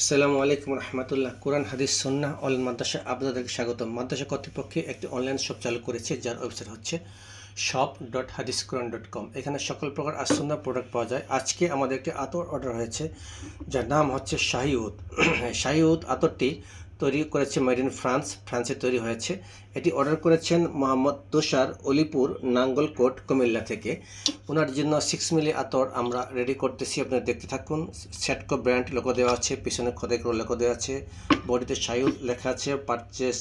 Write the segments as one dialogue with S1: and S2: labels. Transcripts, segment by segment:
S1: আসসালামু আলাইকুম রহমতুল্লাহ। কোরআন হাদিস সুন্নাহ অনলাইন মাদ্রাসা আপনাদেরকে স্বাগতম। মাদ্রাসা কর্তৃপক্ষে একটি অনলাইন শপ চালু করেছে, যার ওয়েবসাইট হচ্ছে shop.hadisquran.com। এখানে সকল প্রকার আসুন্না প্রোডাক্ট পাওয়া যায়। আজকে আমাদের একটি আতর অর্ডার হয়েছে, যার নাম হচ্ছে শাহি উদ। শাহি উদ আতরটি তৈরি করেছে মেড ইন ফ্রান্সে তৈরি হয়েছে। এটি অর্ডার করেছেন মোহাম্মদ তুষার, অলিপুর নাঙ্গলকোট, কুমিল্লা থেকে। ওনার জন্য 6 মিলি আতর আমরা রেডি করতেছি, আপনারা দেখতে থাকুন। সেটকো ব্র্যান্ড লোগো দেওয়া আছে, পিছনে খোদাই করে লোগো দেওয়া আছে, বডিতে শাহি উদ লেখা আছে, পারচেস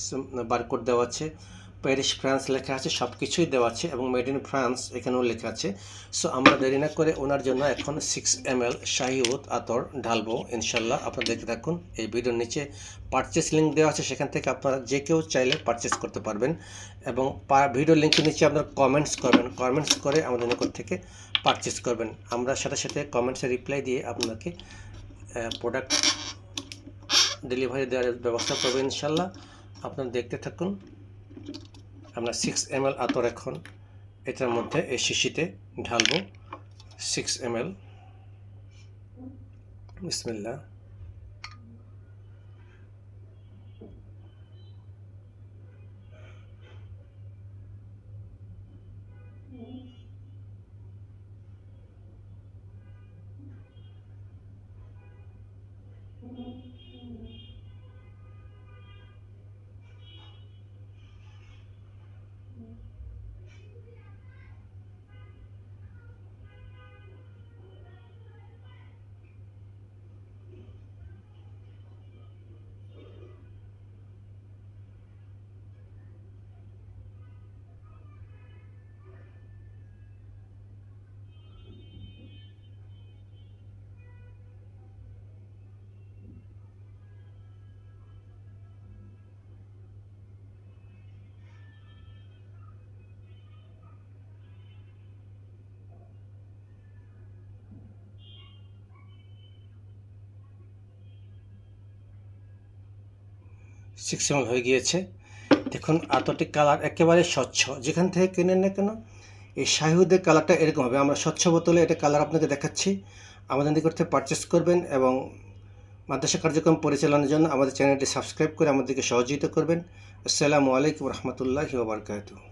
S1: বারকোড দেওয়া আছে, প্যারিস ফ্রান্স লেখা আছে, সব কিছুই দেওয়া আছে এবং মেড ইন ফ্রান্স এখানেও লেখা আছে। সো আমরা দেরি না করে ওনার জন্য এখন 6 ml শাহি উদ আতর ঢালবো ইনশাল্লাহ। আপনারা দেখতে থাকুন। এই ভিডিওর নিচে পারচেস লিঙ্ক দেওয়া আছে, সেখান থেকে আপনারা যে কেউ চাইলে পারচেস করতে পারবেন এবং ভিডিওর লিঙ্কের নিচে আপনারা কমেন্টস করবেন, কমেন্টস করে আমাদের নিকট থেকে পারচেস করবেন। আমরা সাথে সাথে কমেন্টসে রিপ্লাই দিয়ে আপনাকে প্রোডাক্ট ডেলিভারি দেওয়ার ব্যবস্থা করবো ইনশাল্লাহ। আপনারা দেখতে থাকুন। আমরা 6 ml আতর এখন এটার মধ্যে এই শিশিতে ঢালবো। 6 ml। বিসমিল্লাহ। সিক্স ml হয়ে গিয়েছে। দেখুন আতরটির কালার একেবারে স্বচ্ছ, যেখান থেকে কেনেন না কেন এই শাহি উদের কালারটা এরকম হবে। আমরা স্বচ্ছ বোতলে এটা কালার আপনাকে দেখাচ্ছি। আমাদের নিকট থেকে পারচেস করবেন এবং মাদ্রাসা কার্যক্রম পরিচালনার জন্য আমাদের চ্যানেলটি সাবস্ক্রাইব করে আমাদেরকে সহযোগিতা করবেন। আসসালামু আলাইকুম রহমতুল্লাহি ওয়া বারাকাতুহু।